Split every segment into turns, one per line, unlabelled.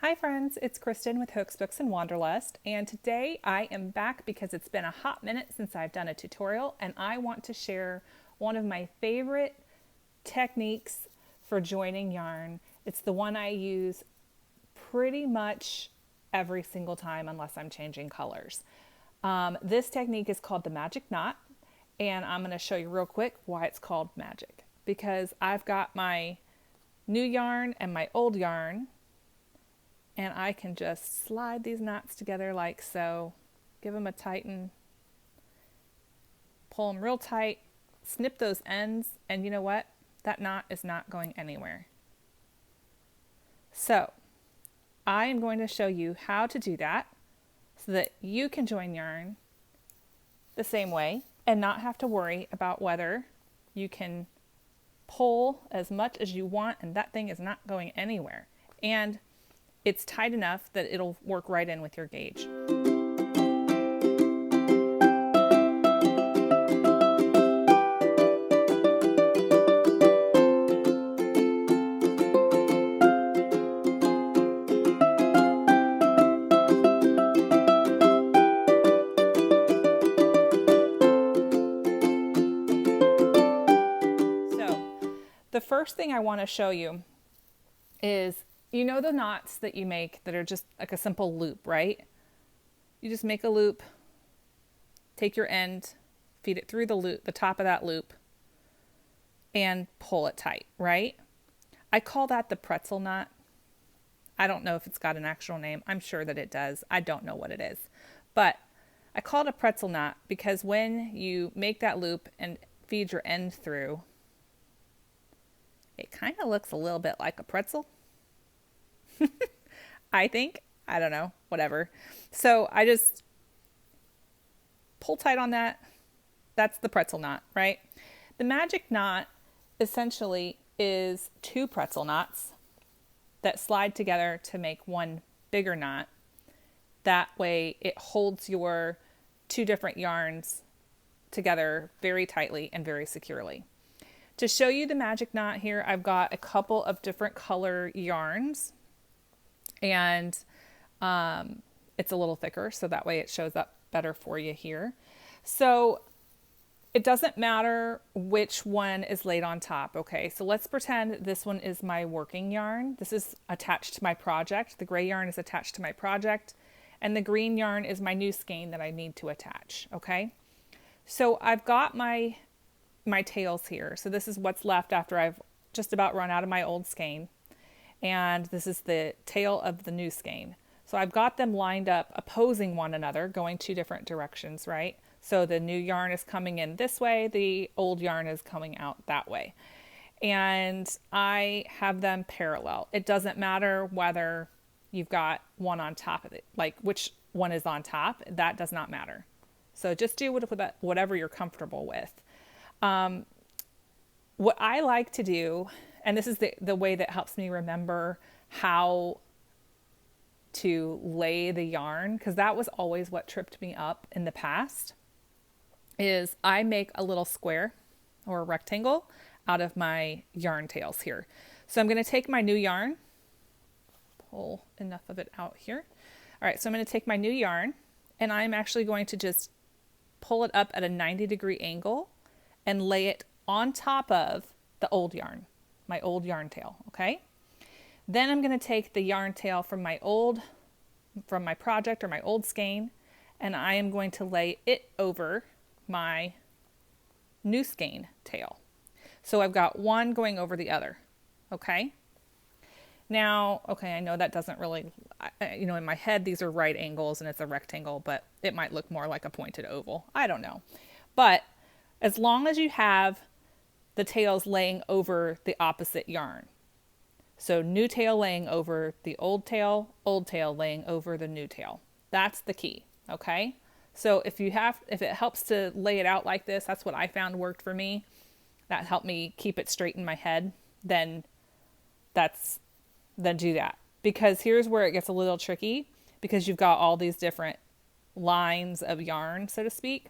Hi friends, it's Kristen with Hooks, Books, and Wanderlust, and today I am back because it's been a hot minute since I've done a tutorial, and I want to share one of my favorite techniques for joining yarn. It's the one I use pretty much every single time unless I'm changing colors. This technique is called the magic knot, and I'm going to show you real quick why it's called magic. Because I've got my new yarn and my old yarn, and I can just slide these knots together like so, give them a tighten, pull them real tight, snip those ends, and you know what? That knot is not going anywhere. So I am going to show you how to do that so that you can join yarn the same way and not have to worry about whether you can pull as much as you want and that thing is not going anywhere. And it's tight enough that it'll work right in with your gauge. The first thing I want to show you is, you know the knots that you make that are just like a simple loop, right? You just make a loop, take your end, feed it through the loop, the top of that loop, and pull it tight, right? I call that the pretzel knot. I don't know if it's got an actual name. I'm sure that it does. I don't know what it is. But I call it a pretzel knot because when you make that loop and feed your end through, it kind of looks a little bit like a pretzel. I think. I don't know. Whatever. So I just pull tight on that. That's the pretzel knot, right? The magic knot essentially is two pretzel knots that slide together to make one bigger knot. That way it holds your two different yarns together very tightly and very securely. To show you the magic knot here, I've got a couple of different color yarns, and it's a little thicker, so that way it shows up better for you here. So it doesn't matter which one is laid on top, okay? So let's pretend this one is my working yarn. This is attached to my project. The gray yarn is attached to my project, and the green yarn is my new skein that I need to attach, okay? So I've got my tails here. So this is what's left after I've just about run out of my old skein. And this is the tail of the new skein. So I've got them lined up opposing one another, going two different directions, right? So the new yarn is coming in this way, the old yarn is coming out that way. And I have them parallel. It doesn't matter whether you've got one on top of it, like which one is on top, that does not matter. So just do whatever you're comfortable with. What I like to do, and this is the way that helps me remember how to lay the yarn, because that was always what tripped me up in the past, is I make a little square or a rectangle out of my yarn tails here. So I'm going to take my new yarn, pull enough of it out here. All right, so I'm going to take my new yarn, and I'm actually going to just pull it up at a 90-degree angle and lay it on top of the old yarn, my old yarn tail, okay? Then I'm going to take the yarn tail from my project or my old skein, and I am going to lay it over my new skein tail. So I've got one going over the other, okay? Now, okay, I know that doesn't really, in my head, these are right angles and it's a rectangle, but it might look more like a pointed oval. I don't know. But as long as you have the tails laying over the opposite yarn. So new tail laying over the old tail laying over the new tail. That's the key, okay? So if it helps to lay it out like this, that's what I found worked for me. That helped me keep it straight in my head. Then do that. Because here's where it gets a little tricky, because you've got all these different lines of yarn, so to speak.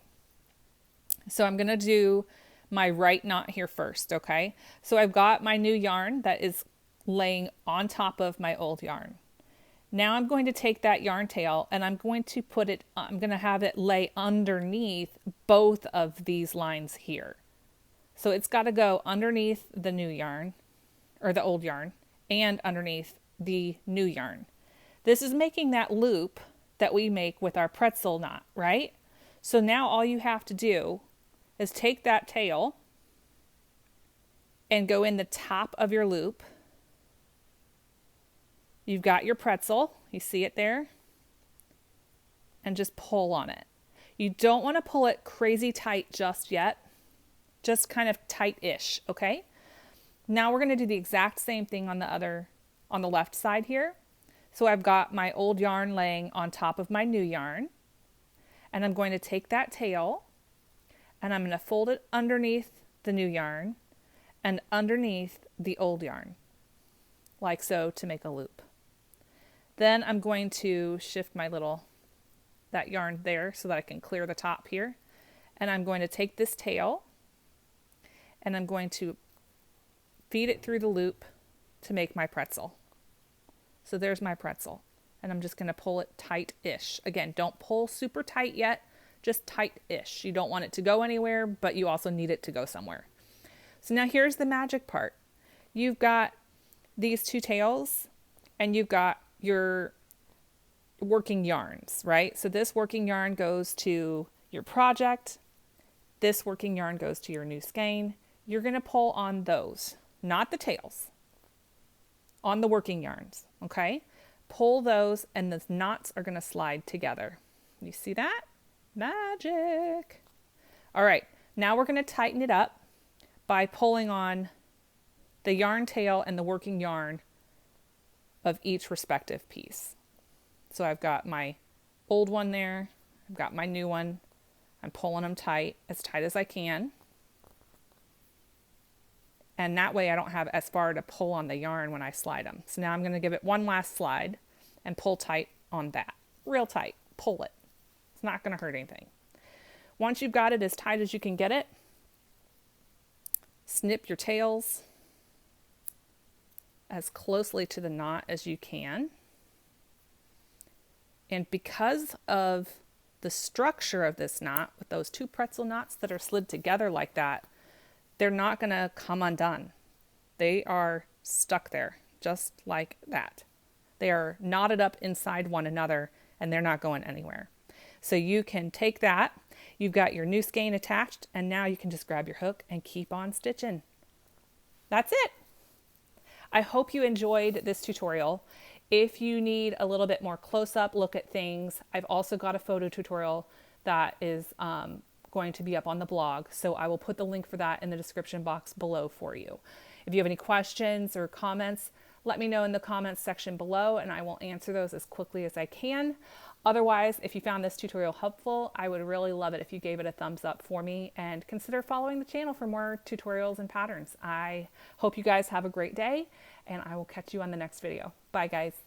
So I'm going to do my right knot here first, okay? So I've got my new yarn that is laying on top of my old yarn. Now I'm going to take that yarn tail and I'm going to have it lay underneath both of these lines here. So it's got to go underneath the new yarn, or the old yarn, and underneath the new yarn. This is making that loop that we make with our pretzel knot, right? So now all you have to do is take that tail and go in the top of your loop. You've got your pretzel, you see it there, and just pull on it. You don't want to pull it crazy tight just yet, just kind of tight-ish, okay? Now we're going to do the exact same thing on the left side here. So I've got my old yarn laying on top of my new yarn, and I'm going to take that tail and I'm going to fold it underneath the new yarn and underneath the old yarn, like so, to make a loop. Then I'm going to shift that yarn there so that I can clear the top here. And I'm going to take this tail and I'm going to feed it through the loop to make my pretzel. So there's my pretzel. And I'm just going to pull it tight-ish. Again, don't pull super tight yet, just tight-ish. You don't want it to go anywhere, but you also need it to go somewhere. So now here's the magic part. You've got these two tails and you've got your working yarns, right? So this working yarn goes to your project. This working yarn goes to your new skein. You're going to pull on those, not the tails, on the working yarns, okay? Pull those and the knots are going to slide together. You see that? Magic. All right, now we're going to tighten it up by pulling on the yarn tail and the working yarn of each respective piece. So I've got my old one there, I've got my new one. I'm pulling them tight as I can. And that way I don't have as far to pull on the yarn when I slide them. So now I'm going to give it one last slide and pull tight on that. Real tight. Pull it. It's not going to hurt anything. Once you've got it as tight as you can get it, snip your tails as closely to the knot as you can. And because of the structure of this knot, with those two pretzel knots that are slid together like that, they're not going to come undone. They are stuck there, just like that. They are knotted up inside one another, and they're not going anywhere. So you can take that, you've got your new skein attached, and now you can just grab your hook and keep on stitching. That's it. I hope you enjoyed this tutorial. If you need a little bit more close-up look at things, I've also got a photo tutorial that is going to be up on the blog. So I will put the link for that in the description box below for you. If you have any questions or comments, let me know in the comments section below and I will answer those as quickly as I can. Otherwise, if you found this tutorial helpful, I would really love it if you gave it a thumbs up for me and consider following the channel for more tutorials and patterns. I hope you guys have a great day and I will catch you on the next video. Bye guys.